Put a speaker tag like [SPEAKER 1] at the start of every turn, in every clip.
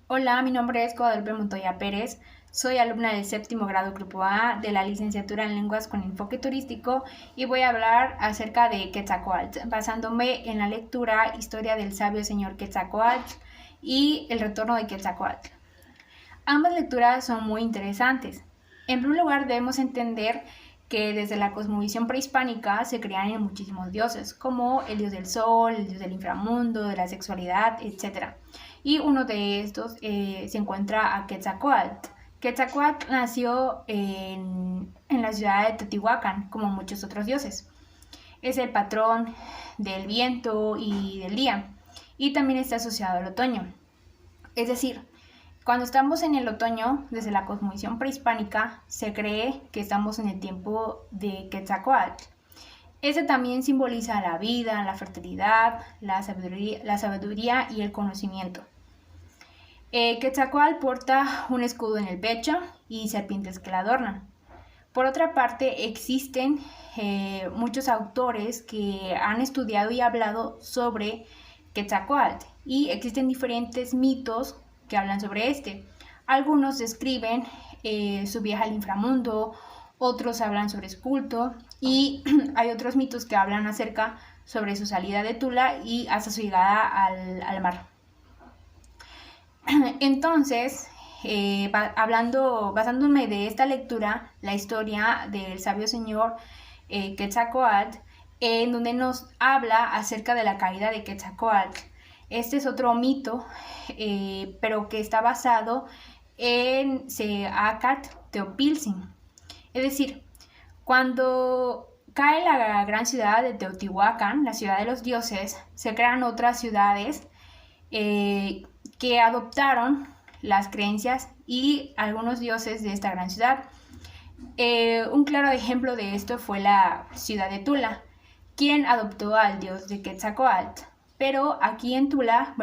[SPEAKER 1] Hola, mi nombre es Guadalupe Montoya Pérez. Soy alumna del séptimo grado Grupo A de la licenciatura en Lenguas con enfoque turístico y voy a hablar acerca de Quetzalcóatl, basándome en la lectura Historia del sabio señor Quetzalcóatl y El retorno de Quetzalcóatl. Ambas lecturas son muy interesantes. En primer lugar, debemos entender que desde la cosmovisión prehispánica se crean muchísimos dioses, como el dios del sol, el dios del inframundo, de la sexualidad, etc. Y uno de estos se encuentra a Quetzalcóatl. Quetzalcóatl nació en la ciudad de Teotihuacán, como muchos otros dioses. Es el patrón del viento y del día, y también está asociado al otoño. Es decir, cuando estamos en el otoño, desde la cosmovisión prehispánica, se cree que estamos en el tiempo de Quetzalcóatl. Ese también simboliza la vida, la fertilidad, la sabiduría y el conocimiento. Quetzalcóatl porta un escudo en el pecho y serpientes que la adornan. Por otra parte, existen muchos autores que han estudiado y hablado sobre Quetzalcóatl y existen diferentes mitos que hablan sobre este. Algunos describen su viaje al inframundo, otros hablan sobre su culto y hay otros mitos que hablan acerca sobre su salida de Tula y hasta su llegada al mar. Entonces, basándome de esta lectura, la historia del sabio señor Quetzalcóatl, en donde nos habla acerca de la caída de Quetzalcóatl. Este es otro mito, pero que está basado en Seacatl Teopilzin. Es decir, cuando cae la gran ciudad de Teotihuacán, la ciudad de los dioses, se crean otras ciudades que adoptaron las creencias y algunos dioses de esta gran ciudad. Un claro ejemplo de esto fue la ciudad de Tula, quien adoptó al dios de Quetzalcóatl. Pero aquí en Tula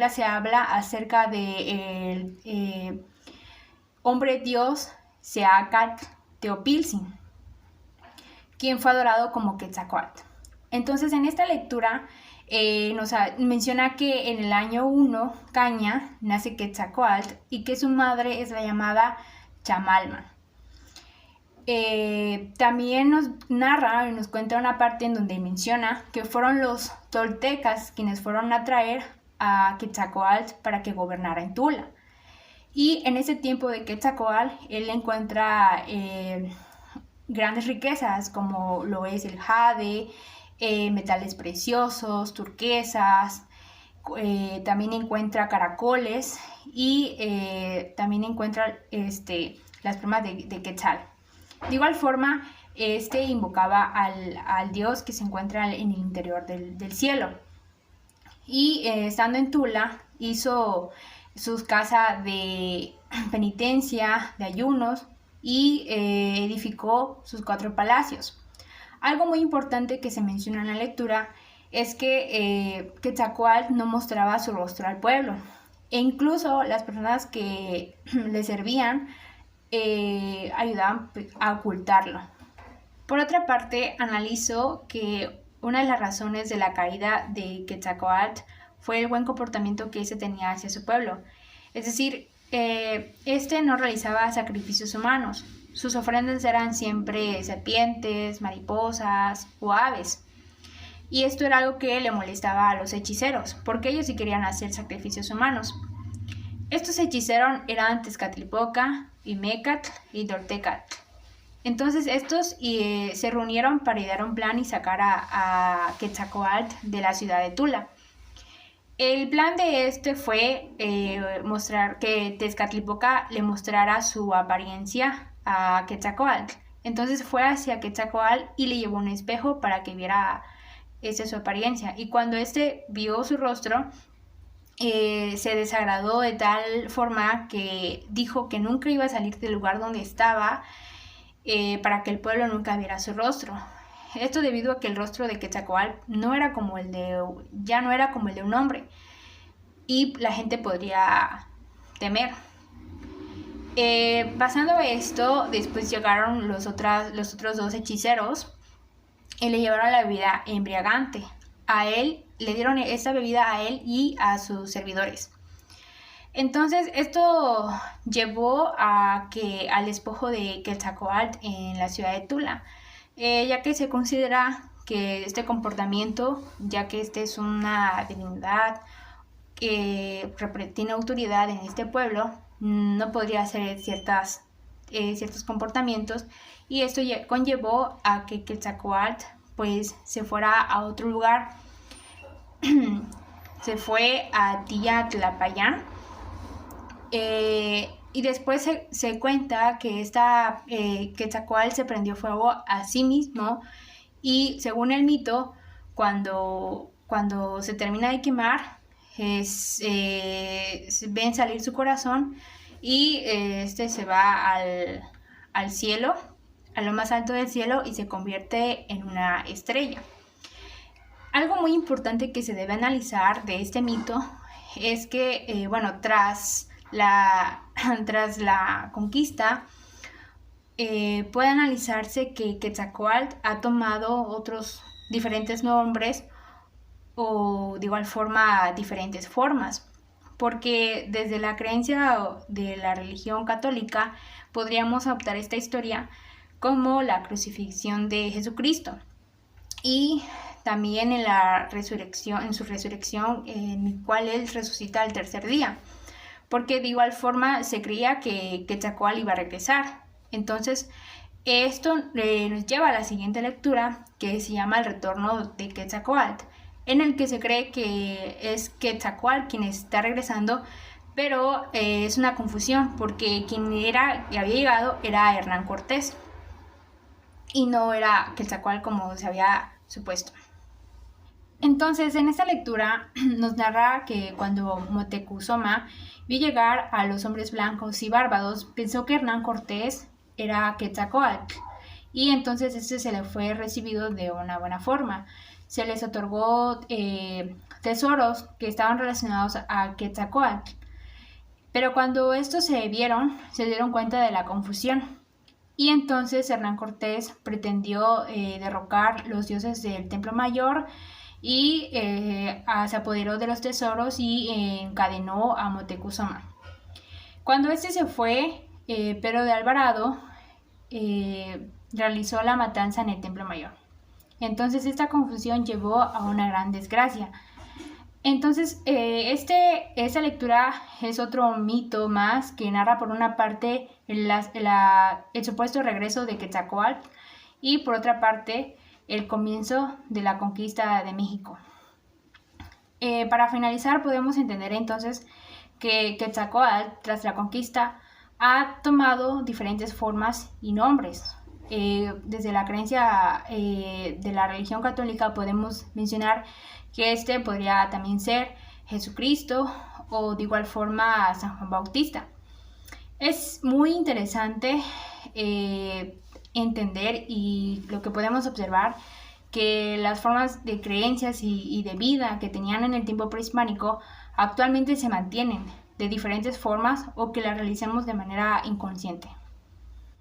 [SPEAKER 1] se habla acerca de el hombre dios Seacatl Teopilzin, quien fue adorado como Quetzalcóatl. Entonces, en esta lectura nos menciona que en el año 1, Caña, nace Quetzalcóatl y que su madre es la llamada Chamalma. También nos narra y nos cuenta una parte en donde menciona que fueron los toltecas quienes fueron a traer a Quetzalcóatl para que gobernara en Tula. Y en ese tiempo de Quetzalcóatl, él encuentra grandes riquezas como lo es el jade, metales preciosos, turquesas, también encuentra caracoles y también encuentra las plumas de Quetzal. De igual forma, invocaba al dios que se encuentra en el interior del cielo. Y estando en Tula, hizo sus casas de penitencia, de ayunos, y edificó sus 4 palacios. Algo muy importante que se menciona en la lectura es que Quetzalcóatl no mostraba su rostro al pueblo, e incluso las personas que le servían ayudaban a ocultarlo. Por otra parte, analizo que una de las razones de la caída de Quetzalcóatl fue el buen comportamiento que tenía hacia su pueblo. Es decir, no realizaba sacrificios humanos. Sus ofrendas eran siempre serpientes, mariposas o aves. Y esto era algo que le molestaba a los hechiceros, porque ellos sí querían hacer sacrificios humanos. Estos hechiceros eran Tezcatlipoca, Imecatl y Dortecatl. Entonces estos se reunieron para idear un plan y sacar a Quetzalcóatl de la ciudad de Tula. El plan de fue mostrar que Tezcatlipoca le mostrara su apariencia a Quetzalcóatl. Entonces fue hacia Quetzalcóatl y le llevó un espejo para que viera su apariencia. Y cuando vio su rostro, se desagradó de tal forma que dijo que nunca iba a salir del lugar donde estaba para que el pueblo nunca viera su rostro. Esto debido a que el rostro de Quetzalcóatl ya no era como el de un hombre y la gente podría temer. Pasando esto, después llegaron los otros 2 hechiceros y le llevaron la bebida embriagante. A él le dieron esta bebida a él y a sus servidores. Entonces esto llevó a que al despojo de Quetzalcóatl en la ciudad de Tula, ya que se considera que este comportamiento, ya que este es una divinidad que tiene autoridad en este pueblo, no podría hacer ciertos comportamientos, y esto conllevó a que Quetzalcóatl pues se fuera a otro lugar. Se fue a Tiyatlapayán, y después se cuenta que Quetzalcóatl se prendió fuego a sí mismo, y según el mito, cuando se termina de quemar, ven salir su corazón, y este se va al cielo, a lo más alto del cielo, y se convierte en una estrella. Algo muy importante que se debe analizar de este mito es que, tras la conquista, puede analizarse que Quetzalcóatl ha tomado otros diferentes nombres, o de igual forma diferentes formas, porque desde la creencia de la religión católica podríamos adoptar esta historia como la crucifixión de Jesucristo, y también en su resurrección, en el cual él resucita al tercer día, porque de igual forma se creía que Quetzalcóatl iba a regresar. Entonces esto nos lleva a la siguiente lectura, que se llama El retorno de Quetzalcóatl, en el que se cree que es Quetzalcóatl quien está regresando, pero es una confusión, porque quien había llegado era Hernán Cortés, y no era Quetzalcóatl como se había supuesto. Entonces, en esta lectura nos narra que cuando Moctezuma vio llegar a los hombres blancos y bárbaros, pensó que Hernán Cortés era Quetzalcóatl, y entonces se le fue recibido de una buena forma. Se les otorgó tesoros que estaban relacionados a Quetzalcóatl, pero cuando estos se dieron cuenta de la confusión, y entonces Hernán Cortés pretendió derrocar los dioses del Templo Mayor, y se apoderó de los tesoros y encadenó a Moctezuma. Cuando este se fue, Pedro de Alvarado realizó la matanza en el Templo Mayor. Entonces esta confusión llevó a una gran desgracia. Entonces esta lectura es otro mito más que narra por una parte el supuesto regreso de Quetzalcóatl, y por otra parte el comienzo de la conquista de México. Para finalizar, podemos entender entonces que Quetzalcóatl, tras la conquista, ha tomado diferentes formas y nombres. Desde la creencia de la religión católica podemos mencionar que este podría también ser Jesucristo, o de igual forma San Juan Bautista. Es muy interesante entender, y lo que podemos observar, que las formas de creencias y de vida que tenían en el tiempo prehispánico actualmente se mantienen de diferentes formas, o que las realicemos de manera inconsciente.